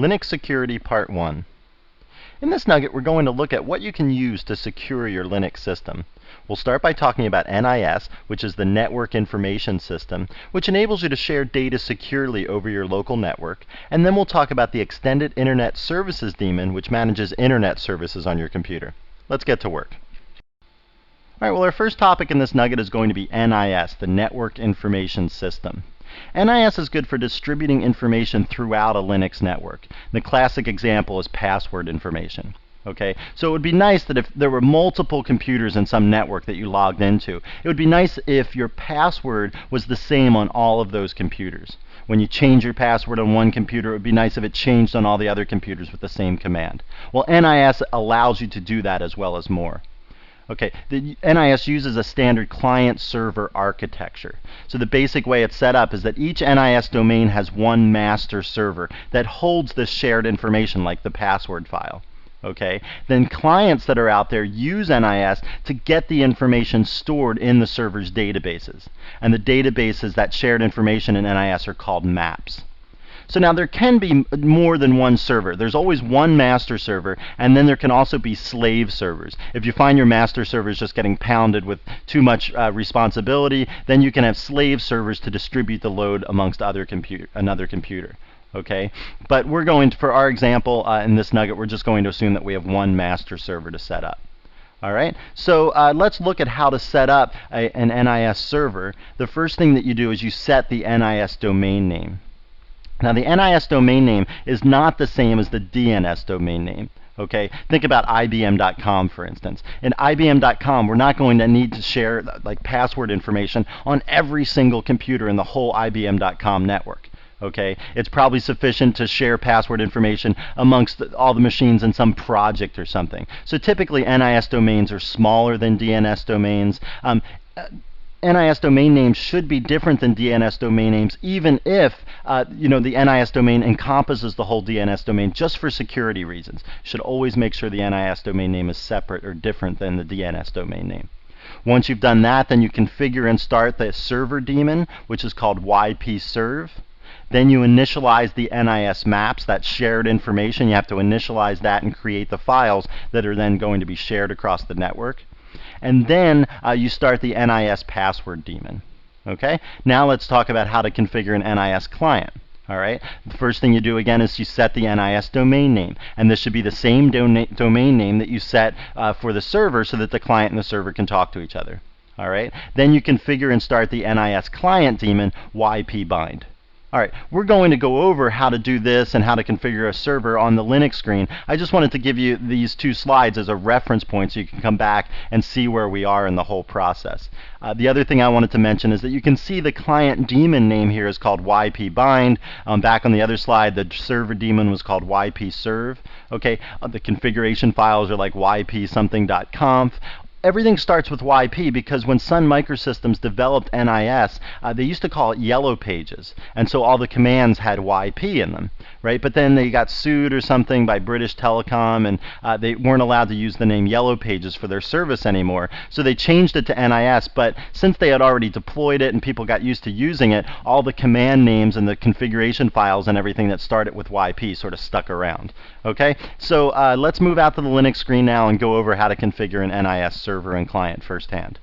Linux Security Part 1. In this nugget, we're going to look at what you can use to secure your Linux system. We'll start by talking about NIS, which is the Network Information System, which enables you to share data securely over your local network. And then we'll talk about the Extended Internet Services daemon, which manages internet services on your computer. Let's get to work. All right, well, our first topic in this nugget is going to be NIS, the Network Information System. NIS is good for distributing information throughout a Linux network. The classic example is password information. Okay, so it would be nice that if there were multiple computers in some network that you logged into, it would be nice if your password was the same on all of those computers. When you change your password on one computer, it would be nice if it changed on all the other computers with the same command. Well, NIS allows you to do that as well as more. Okay, the NIS uses a standard client-server architecture. So the basic way it's set up is that each NIS domain has one master server that holds this shared information like the password file. Okay, then clients that are out there use NIS to get the information stored in the server's databases. And the databases that shared information in NIS are called maps. So now there can be more than one server. There's always one master server, and then there can also be slave servers. If you find your master server is just getting pounded with too much responsibility, then you can have slave servers to distribute the load amongst another computer. Okay, but we're going to, for our example in this nugget, we're just going to assume that we have one master server to set up. All right, so let's look at how to set up an NIS server. The first thing that you do is you set the NIS domain name. Now, the NIS domain name is not the same as the DNS domain name. Okay, think about IBM.com, for instance. In IBM.com, we're not going to need to share like password information on every single computer in the whole IBM.com network. Okay, it's probably sufficient to share password information amongst all the machines in some project or something. So typically, NIS domains are smaller than DNS domains. NIS domain names should be different than DNS domain names, even if the NIS domain encompasses the whole DNS domain just for security reasons. You should always make sure the NIS domain name is separate or different than the DNS domain name. Once you've done that, then you configure and start the server daemon, which is called ypserv. Then you initialize the NIS maps, that shared information. You have to initialize that and create the files that are then going to be shared across the network. And then you start the NIS password daemon. Okay? Now let's talk about how to configure an NIS client. All right? The first thing you do again is you set the NIS domain name. And this should be the same domain name that you set for the server so that the client and the server can talk to each other. All right? Then you configure and start the NIS client daemon ypbind. All right, we're going to go over how to do this and how to configure a server on the Linux screen. I just wanted to give you these two slides as a reference point so you can come back and see where we are in the whole process. The other thing I wanted to mention is that you can see the client daemon name here is called ypbind. Back on the other slide, the server daemon was called ypserv. Okay, the configuration files are like ypsomething.conf. Everything starts with YP because when Sun Microsystems developed NIS, they used to call it Yellow Pages, and so all the commands had YP in them, right? But then they got sued or something by British Telecom, and they weren't allowed to use the name Yellow Pages for their service anymore, so they changed it to NIS. But since they had already deployed it and people got used to using it, all the command names and the configuration files and everything that started with YP sort of stuck around. Okay, so let's move out to the Linux screen now and go over how to configure an NIS server and client firsthand.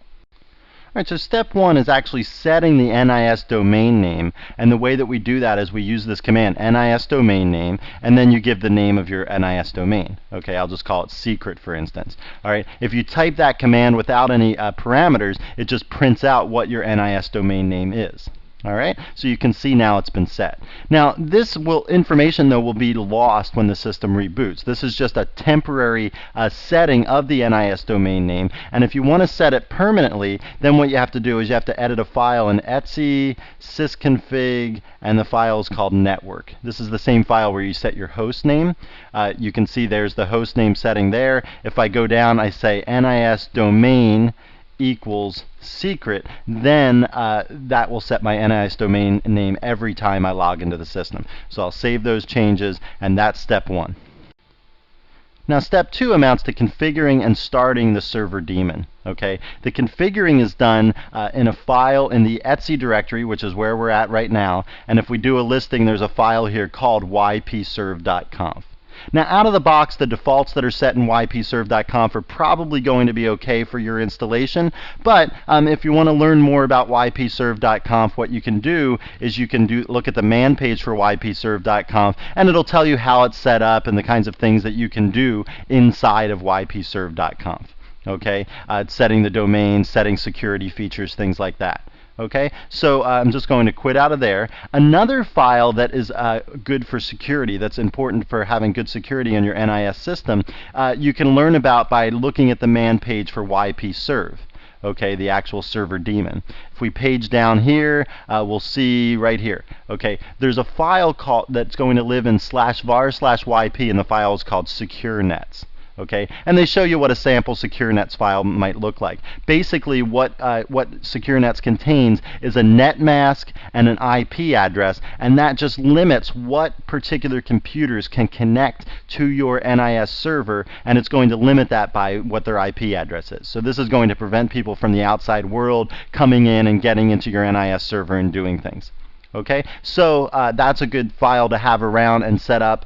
All right, so step one is actually setting the NIS domain name, and the way that we do that is we use this command, NIS domain name, and then you give the name of your NIS domain. Okay, I'll just call it secret, for instance. All right, if you type that command without any parameters, it just prints out what your NIS domain name is. All right, so you can see now it's been set. Now, this information though will be lost when the system reboots. This is just a temporary setting of the NIS domain name, and if you want to set it permanently, then what you have to do is you have to edit a file in etc sysconfig, and the file is called network. This is the same file where you set your host name. You can see there's the host name setting there. If I go down, I say NIS domain equals secret, then that will set my NIS domain name every time I log into the system. So I'll save those changes, and that's step one. Now step 2 amounts to configuring and starting the server daemon. Okay, the configuring is done in a file in the etc directory, which is where we're at right now, and if we do a listing, there's a file here called ypserve.conf. Now out of the box, the defaults that are set in ypserve.conf are probably going to be okay for your installation, but if you want to learn more about ypserve.conf, what you can do is you can look at the man page for ypserve.conf, and it'll tell you how it's set up and the kinds of things that you can do inside of ypserve.conf. Okay, setting the domain, setting security features, things like that. Okay, so I'm just going to quit out of there. Another file that is good for security, that's important for having good security in your NIS system, you can learn about by looking at the man page for ypserve. Okay, the actual server daemon. If we page down here, we'll see right here. Okay, there's a file that's going to live in /var/yp, and the file is called SecureNets. Okay, and they show you what a sample SecureNets file might look like. Basically, what SecureNets contains is a net mask and an IP address, and that just limits what particular computers can connect to your NIS server, and it's going to limit that by what their IP address is. So this is going to prevent people from the outside world coming in and getting into your NIS server and doing things. Okay, so that's a good file to have around and set up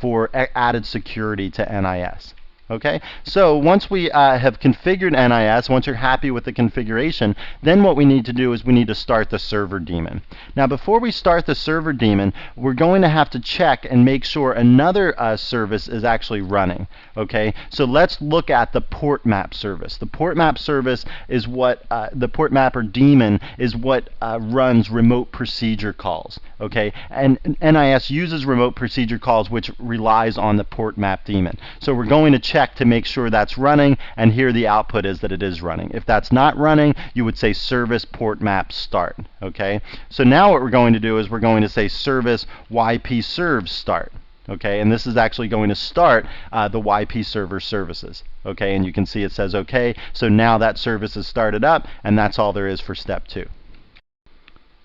for added security to NIS. Okay, so once we have configured NIS, once you're happy with the configuration, then what we need to do is we need to start the server daemon. Now before we start the server daemon, we're going to have to check and make sure another service is actually running. Okay, so let's look at the port map service. The port map service is what, the port mapper daemon is what runs remote procedure calls. Okay, and NIS uses remote procedure calls, which relies on the port map daemon. So we're going to check to make sure that's running, and here the output is that it is running. If that's not running, you would say service port map start. Okay, so now what we're going to do is we're going to say service ypserve start. Okay, and this is actually going to start the YP server services. Okay, and you can see it says okay, so now that service is started up, and that's all there is for step 2.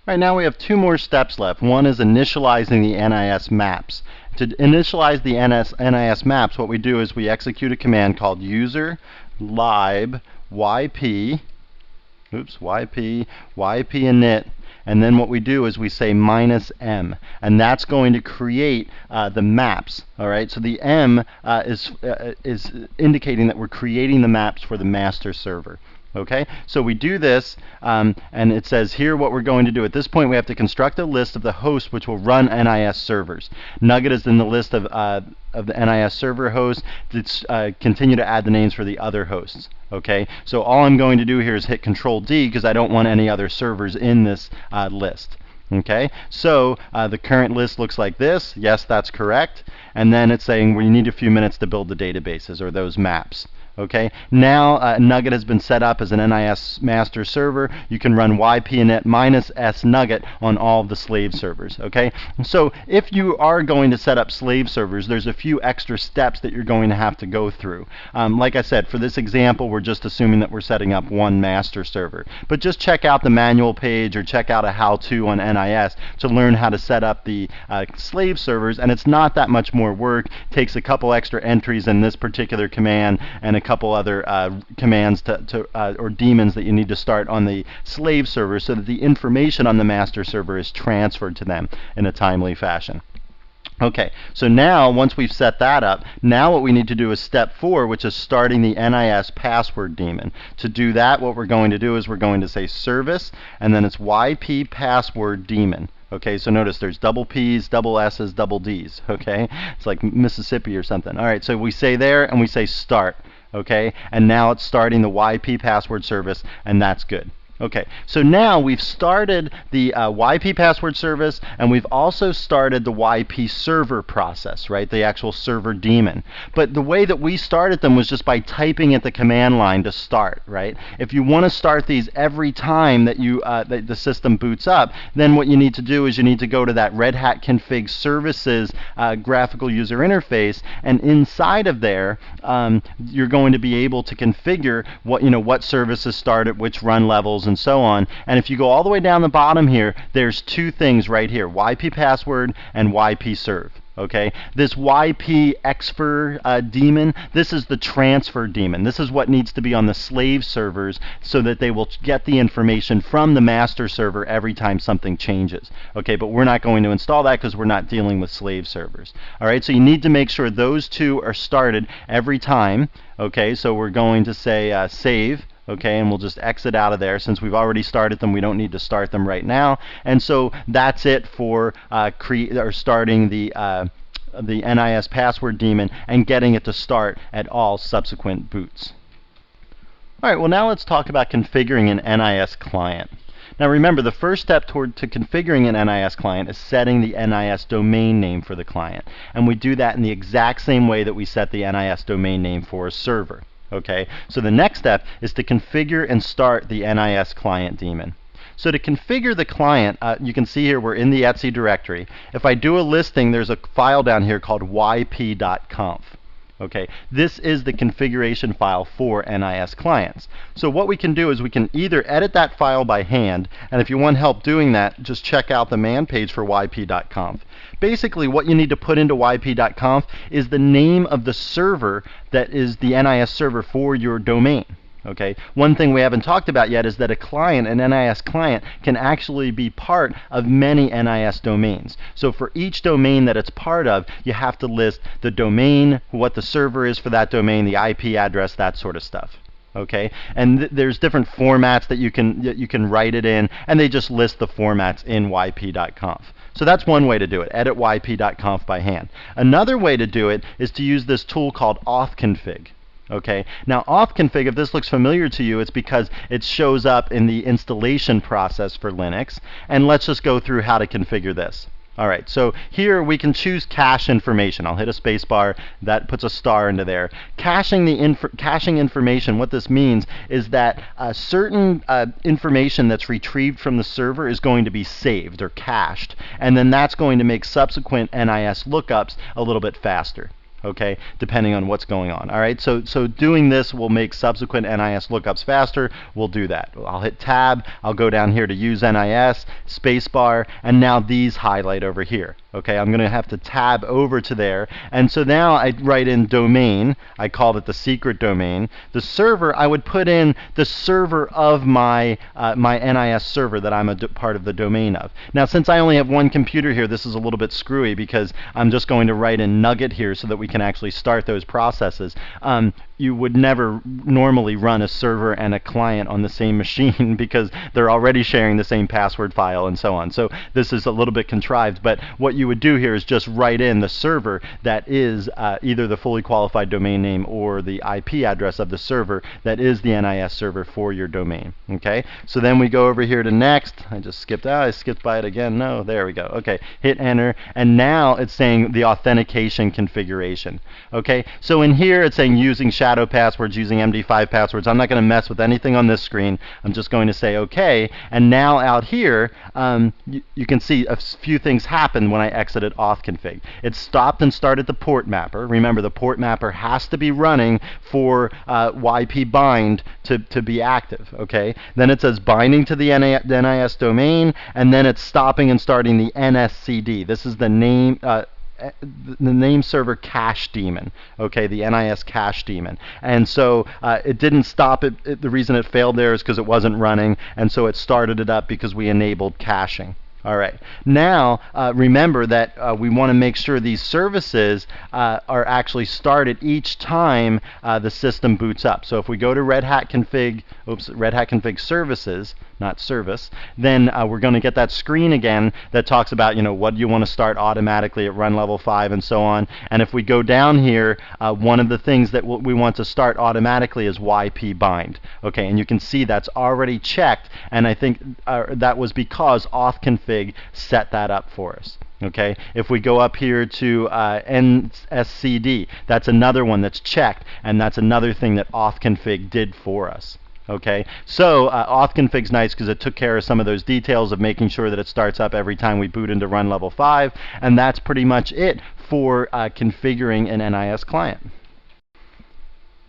Right now we have 2 more steps left. One is initializing the NIS maps. To initialize the NIS maps, what we do is we execute a command called user lib yp, yp init, and then what we do is we say -m, and that's going to create the maps. All right, so the M is indicating that we're creating the maps for the master server. Okay, so we do this, and it says here what we're going to do. At this point, we have to construct a list of the hosts which will run NIS servers. Nugget is in the list of the NIS server hosts. Let's continue to add the names for the other hosts. Okay, so all I'm going to do here is hit Control-D because I don't want any other servers in this list. Okay, so the current list looks like this. Yes, that's correct. And then it's saying we need a few minutes to build the databases or those maps. Okay, now Nugget has been set up as an NIS master server. You can run ypinit -s Nugget on all of the slave servers. Okay, so if you are going to set up slave servers, there's a few extra steps that you're going to have to go through. Like I said, for this example, we're just assuming that we're setting up one master server. But just check out the manual page or check out a how-to on NIS to learn how to set up the slave servers, and it's not that much more work. It takes a couple extra entries in this particular command and a couple other commands or daemons that you need to start on the slave server so that the information on the master server is transferred to them in a timely fashion. Okay, so now once we've set that up, now what we need to do is step 4, which is starting the NIS password daemon. To do that, what we're going to do is we're going to say service, and then it's yp password daemon. Okay, so notice there's double P's, double S's, double D's. Okay, it's like Mississippi or something. All right, so we say there and we say start. Okay, and now it's starting the YP password service, and that's good. Okay, so now we've started the YP password service, and we've also started the YP server process, right? The actual server daemon. But the way that we started them was just by typing at the command line to start, right? If you want to start these every time that you that the system boots up, then what you need to do is you need to go to that Red Hat Config Services graphical user interface, and inside of there, you're going to be able to configure what services start at which run levels and so on. And if you go all the way down the bottom here, there's 2 things right here, YP password and YP serve. Okay, this YP-Exfer daemon, this is the transfer daemon. This is what needs to be on the slave servers so that they will get the information from the master server every time something changes. Okay, but we're not going to install that because we're not dealing with slave servers. All right, so you need to make sure those two are started every time. Okay, so we're going to say save. Okay, and we'll just exit out of there. Since we've already started them, we don't need to start them right now. And so that's it for starting the NIS password daemon and getting it to start at all subsequent boots. All right, well now let's talk about configuring an NIS client. Now remember, the first step to configuring an NIS client is setting the NIS domain name for the client. And we do that in the exact same way that we set the NIS domain name for a server. Okay, so the next step is to configure and start the NIS client daemon. So to configure the client, you can see here we're in the Etsy directory. If I do a listing, there's a file down here called yp.conf. Okay, this is the configuration file for NIS clients. So what we can do is we can either edit that file by hand, and if you want help doing that, just check out the man page for yp.conf. Basically, what you need to put into yp.conf is the name of the server that is the NIS server for your domain. Okay, one thing we haven't talked about yet is that a client, an NIS client, can actually be part of many NIS domains. So for each domain that it's part of, you have to list the domain, what the server is for that domain, the IP address, that sort of stuff. Okay, and there's different formats that you can write it in, and they just list the formats in yp.conf. So that's one way to do it, edit yp.conf by hand. Another way to do it is to use this tool called authconfig. Okay, now authconfig, if this looks familiar to you, it's because it shows up in the installation process for Linux. And let's just go through how to configure this. All right, so here we can choose cache information. I'll hit a space bar, that puts a star into there. Caching information, what this means is that certain information that's retrieved from the server is going to be saved or cached, and then that's going to make subsequent NIS lookups a little bit faster. Okay, depending on what's going on. All right, so doing this will make subsequent NIS lookups faster. We'll do that. I'll hit tab. I'll go down here to use NIS, spacebar, and now these highlight over here. Okay, I'm going to have to tab over to there, and so now I write in domain. I called it the secret domain. The server, I would put in the server of my my NIS server that I'm a part of the domain of. Now, since I only have one computer here, this is a little bit screwy because I'm just going to write in NUGET here so that we can actually start those processes. You would never normally run a server and a client on the same machine because they're already sharing the same password file and so on. So this is a little bit contrived, but what you would do here is just write in the server that is either the fully qualified domain name or the IP address of the server that is the NIS server for your domain. Okay, so then we go over here to next. I just skipped out. I skipped by it again. No, there we go. Okay, hit enter, and now it's saying the authentication configuration. Okay, so in here it's saying using shadow passwords, using MD5 passwords. I'm not going to mess with anything on this screen. I'm just going to say OK. And now out here, you can see a few things happened when I exited authconfig. It stopped and started the port mapper. Remember, the port mapper has to be running for YP bind to be active. Okay. Then it says binding to the NIS domain, and then it's stopping and starting the NSCD. This is the name server cache daemon, okay, the NIS cache daemon. And so it didn't stop it. The reason it failed there is because it wasn't running, and so it started it up because we enabled caching. All right. Now, remember that we want to make sure these services are actually started each time the system boots up. So if we go to Red Hat Config Services, not service, then we're going to get that screen again that talks about, what do you want to start automatically at run level 5 and so on. And if we go down here, one of the things that we want to start automatically is YP bind. Okay, and you can see that's already checked, and I think that was because authconfig set that up for us. Okay, if we go up here to NSCD, that's another one that's checked, and that's another thing that authconfig did for us. Okay, so authconfig's nice because it took care of some of those details of making sure that it starts up every time we boot into run level 5, and that's pretty much it for configuring an NIS client.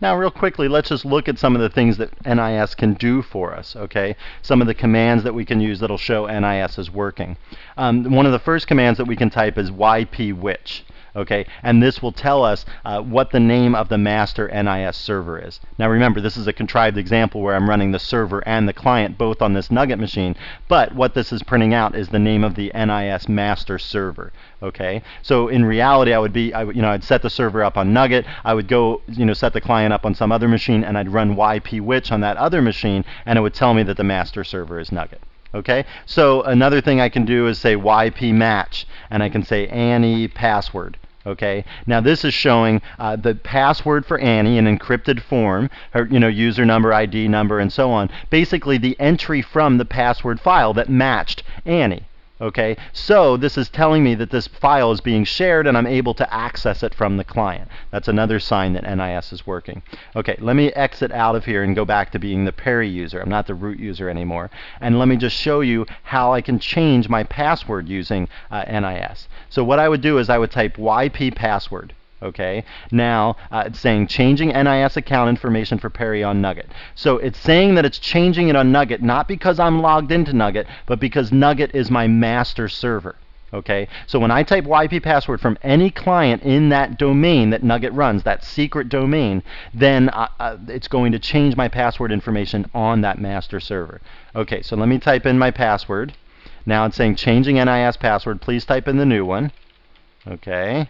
Now, real quickly, let's just look at some of the things that NIS can do for us, okay? Some of the commands that we can use that'll show NIS is working. One of the first commands that we can type is ypwhich. Okay, and this will tell us what the name of the master NIS server is. Now remember, this is a contrived example where I'm running the server and the client both on this Nugget machine, but what this is printing out is the name of the NIS master server. Okay, so in reality, I'd set the server up on Nugget, I would go, set the client up on some other machine, and I'd run ypwitch on that other machine, and it would tell me that the master server is Nugget. Okay, so another thing I can do is say ypmatch, and I can say Annie password. Okay, now this is showing the password for Annie in encrypted form, her user number, ID number, and so on. Basically, the entry from the password file that matched Annie. Okay, so this is telling me that this file is being shared and I'm able to access it from the client. That's another sign that NIS is working. Okay, let me exit out of here and go back to being the Perry user. I'm not the root user anymore. And let me just show you how I can change my password using NIS. So what I would do is I would type YP password. Okay, now it's saying changing NIS account information for Perry on Nugget. So it's saying that it's changing it on Nugget, not because I'm logged into Nugget, but because Nugget is my master server. Okay, so when I type YP password from any client in that domain that Nugget runs, that secret domain, then it's going to change my password information on that master server. Okay, so let me type in my password. Now it's saying changing NIS password. Please type in the new one. Okay.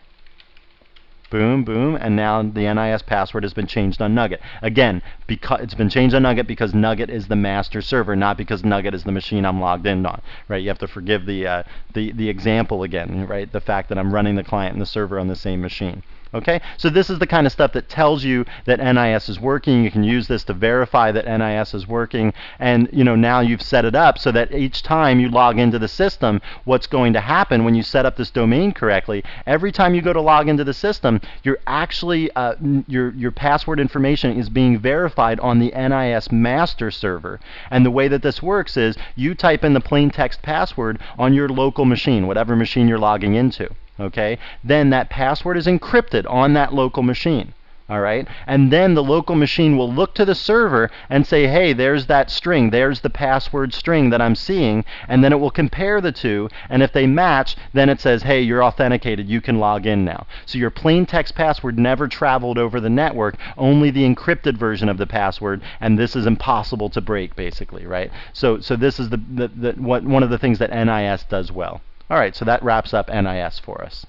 Boom, boom, and now the NIS password has been changed on Nugget. Again, because it's been changed on Nugget because Nugget is the master server, not because Nugget is the machine I'm logged in on. Right? You have to forgive the example again. Right? The fact that I'm running the client and the server on the same machine. Okay, so this is the kind of stuff that tells you that NIS is working. You can use this to verify that NIS is working, and now you've set it up so that each time you log into the system, what's going to happen when you set up this domain correctly, every time you go to log into the system, you're actually your password information is being verified on the NIS master server. And the way that this works is you type in the plain text password on your local machine, whatever machine you're logging into. Okay, then that password is encrypted on that local machine. All right, and then the local machine will look to the server and say, hey, there's that string, there's the password string that I'm seeing, and then it will compare the two, and if they match, then it says, hey, you're authenticated, you can log in now. So your plain text password never traveled over the network, only the encrypted version of the password, and this is impossible to break, basically, right? So this is one of the things that NIS does well. All right, so that wraps up NIS for us.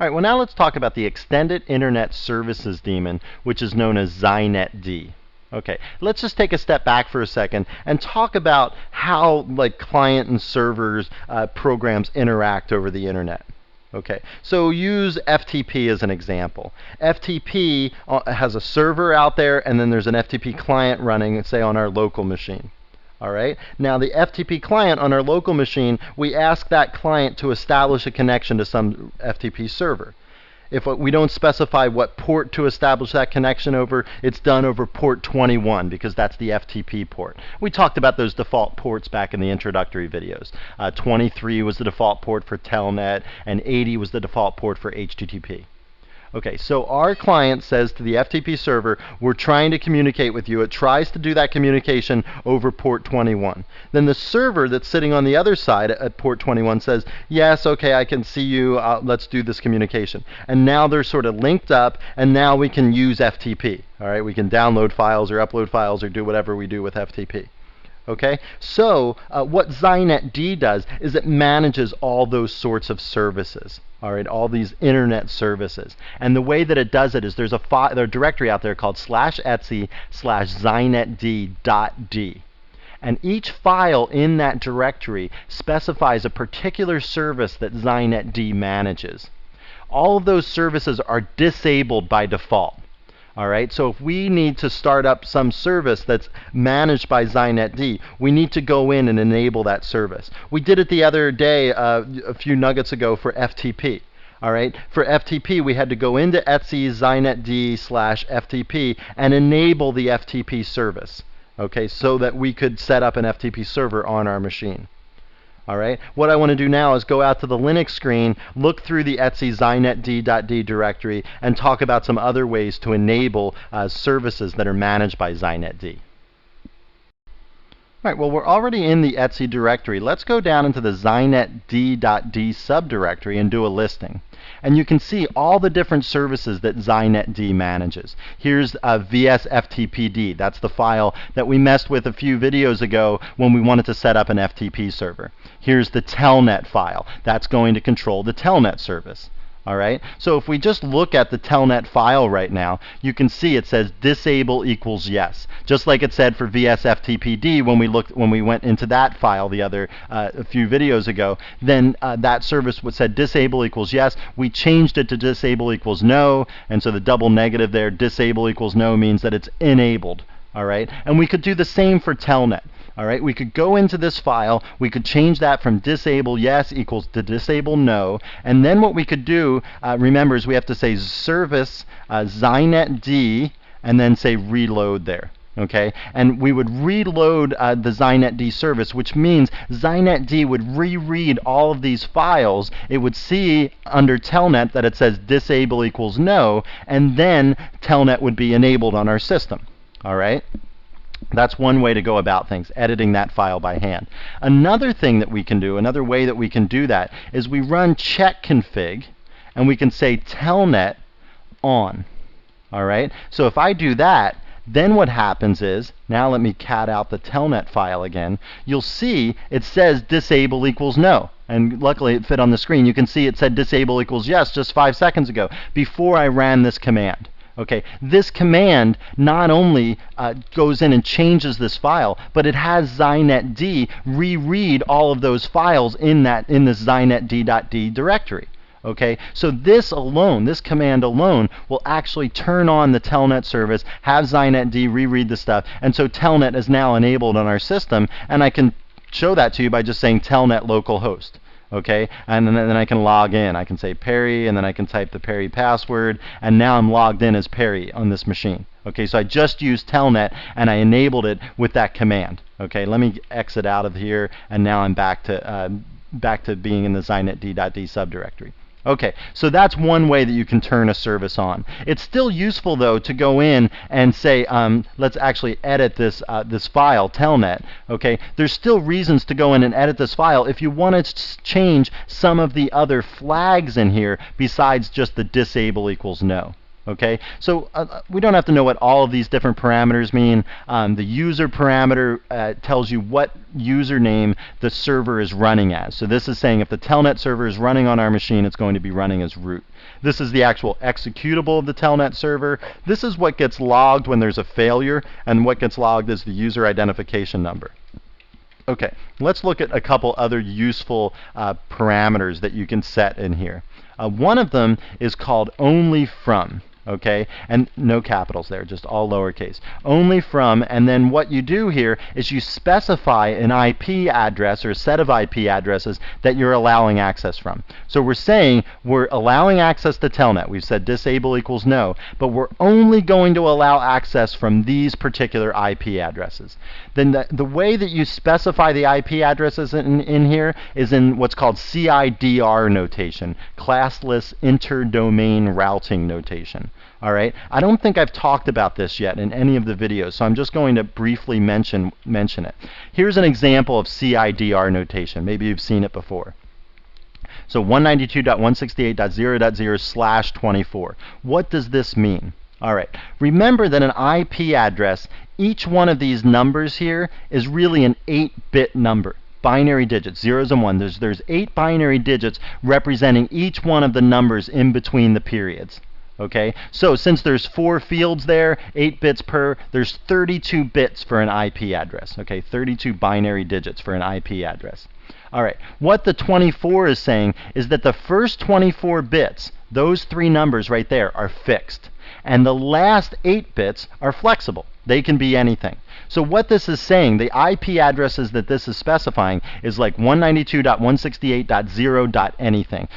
All right, well now let's talk about the Extended Internet Services daemon, which is known as ZynetD. Okay, let's just take a step back for a second and talk about how client and servers programs interact over the internet. Okay, so use FTP as an example. FTP has a server out there, and then there's an FTP client running, say, on our local machine. All right. Now the FTP client on our local machine, we ask that client to establish a connection to some FTP server. If we don't specify what port to establish that connection over, it's done over port 21 because that's the FTP port. We talked about those default ports back in the introductory videos. 23 was the default port for Telnet, and 80 was the default port for HTTP. Okay, so our client says to the FTP server, we're trying to communicate with you. It tries to do that communication over port 21. Then the server that's sitting on the other side at port 21 says, yes, okay, I can see you. Let's do this communication. And now they're sort of linked up, and now we can use FTP. All right, we can download files or upload files or do whatever we do with FTP. Okay, so what ZynetD does is it manages all those sorts of services. All right, all these internet services. And the way that it does it is there's a directory out there called /etc/zynetd.d. And each file in that directory specifies a particular service that ZynetD manages. All of those services are disabled by default. All right, so if we need to start up some service that's managed by ZynetD, we need to go in and enable that service. We did it the other day, a few nuggets ago, for FTP. All right, for FTP, we had to go into Etsy ZynetD/FTP and enable the FTP service. Okay, so that we could set up an FTP server on our machine. All right, what I want to do now is go out to the Linux screen, look through the Etsy ZynetD.d directory, and talk about some other ways to enable services that are managed by ZynetD. All right, well, we're already in the Etsy directory. Let's go down into the ZynetD.d subdirectory and do a listing. And you can see all the different services that ZynetD manages. Here's VSFTPD. That's the file that we messed with a few videos ago when we wanted to set up an FTP server. Here's the Telnet file. That's going to control the Telnet service. All right, so if we just look at the Telnet file right now, you can see it says disable equals yes, just like it said for VSFTPD when we went into that file the other a few videos ago. Then that service said disable equals yes. We changed it to disable equals no, and so the double negative there, disable equals no, means that it's enabled. All right, and we could do the same for Telnet. All right, we could go into this file, we could change that from disable yes equals to disable no, and then what we could do, remember, is we have to say service ZynetD and then say reload there. Okay, and we would reload the ZynetD service, which means ZynetD would reread all of these files. It would see under Telnet that it says disable equals no, and then Telnet would be enabled on our system. All right. That's one way to go about things, editing that file by hand. Another thing that we can do, another way that we can do that, is we run check config, and we can say telnet on. All right? So if I do that, then what happens is, now let me cat out the telnet file again, you'll see it says disable equals no. And luckily it fit on the screen. You can see it said disable equals yes just 5 seconds ago, before I ran this command. Okay, this command not only goes in and changes this file, but it has ZynetD reread all of those files in this ZynetD.d directory. Okay, so this alone, this command alone, will actually turn on the Telnet service, have ZynetD reread the stuff, and so Telnet is now enabled on our system, and I can show that to you by just saying telnet localhost. Okay, and then I can log in. I can say Perry, and then I can type the Perry password, and now I'm logged in as Perry on this machine. Okay, so I just used Telnet, and I enabled it with that command. Okay, let me exit out of here, and now I'm back to being in the ZynetD.d subdirectory. Okay, so that's one way that you can turn a service on. It's still useful, though, to go in and say, let's actually edit this file, telnet. Okay, there's still reasons to go in and edit this file if you want to change some of the other flags in here besides just the disable equals no. Okay, so we don't have to know what all of these different parameters mean. The user parameter tells you what username the server is running as. So this is saying if the Telnet server is running on our machine, it's going to be running as root. This is the actual executable of the Telnet server. This is what gets logged when there's a failure, and what gets logged is the user identification number. Okay, let's look at a couple other useful parameters that you can set in here. One of them is called only from. Okay, and no capitals there, just all lowercase. Only from, and then what you do here is you specify an IP address or a set of IP addresses that you're allowing access from. So we're saying we're allowing access to Telnet. We've said disable equals no, but we're only going to allow access from these particular IP addresses. Then the way that you specify the IP addresses in here is in what's called CIDR notation, classless interdomain routing notation. All right, I don't think I've talked about this yet in any of the videos, so I'm just going to briefly mention it. Here's an example of CIDR notation. Maybe you've seen it before. So 192.168.0.0/24. What does this mean? All right, remember that an IP address, each one of these numbers here is really an 8-bit number. Binary digits, zeros and ones. There's 8 binary digits representing each one of the numbers in between the periods. Okay, so since there's 4 fields there, 8 bits per, there's 32 bits for an IP address. Okay, 32 binary digits for an IP address. All right, what the 24 is saying is that the first 24 bits, those 3 numbers right there, are fixed. And the last 8 bits are flexible. They can be anything. So what this is saying, the IP addresses that this is specifying is like 192.168.0.anything,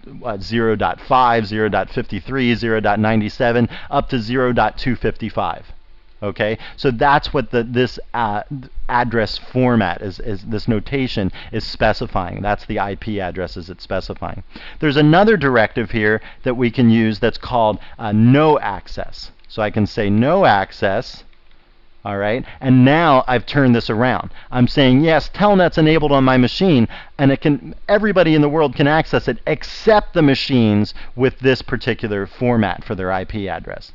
0.5, 0.53, 0.97, up to 0.255. Okay, so that's what this address format is this notation is specifying. That's the IP addresses it's specifying. There's another directive here that we can use that's called no access. So I can say no access, All right, and now I've turned this around. I'm saying yes, Telnet's enabled on my machine, and everybody in the world can access it except the machines with this particular format for their IP address.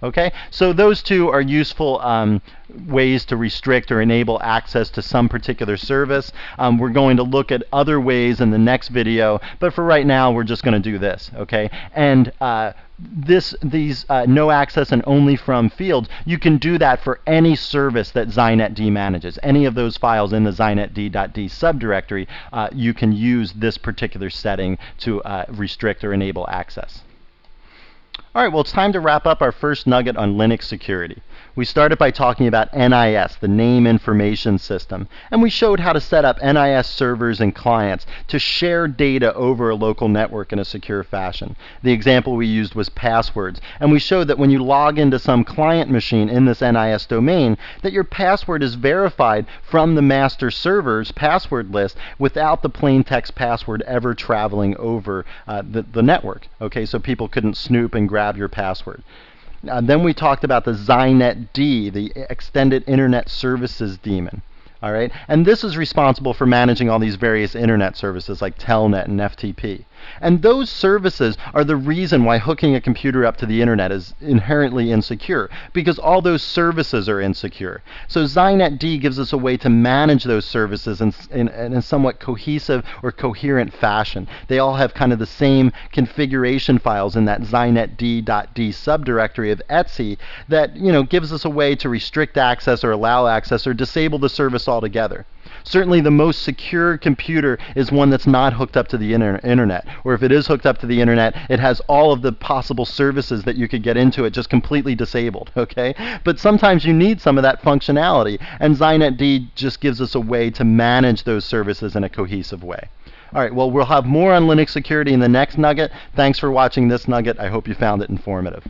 Okay, so those two are useful ways to restrict or enable access to some particular service. We're going to look at other ways in the next video, but for right now we're just going to do this. Okay, and these no access and only from fields, you can do that for any service that ZynetD manages. Any of those files in the zynetd.d subdirectory, you can use this particular setting to restrict or enable access. All right, well, it's time to wrap up our first nugget on Linux security. We started by talking about NIS, the Name Information System, and we showed how to set up NIS servers and clients to share data over a local network in a secure fashion. The example we used was passwords, and we showed that when you log into some client machine in this NIS domain, that your password is verified from the master server's password list without the plain text password ever traveling over the network. Okay, so people couldn't snoop and grab your password. Then we talked about the ZynetD, the Extended Internet Services daemon. All right, and this is responsible for managing all these various internet services like Telnet and FTP. And those services are the reason why hooking a computer up to the internet is inherently insecure, because all those services are insecure. So ZynetD gives us a way to manage those services in a somewhat cohesive or coherent fashion. They all have kind of the same configuration files in that zynetd.d subdirectory of etc that gives us a way to restrict access or allow access or disable the service altogether. Certainly the most secure computer is one that's not hooked up to the internet, or if it is hooked up to the internet, it has all of the possible services that you could get into it just completely disabled, okay? But sometimes you need some of that functionality, and ZynetD just gives us a way to manage those services in a cohesive way. All right, well, we'll have more on Linux security in the next nugget. Thanks for watching this nugget. I hope you found it informative.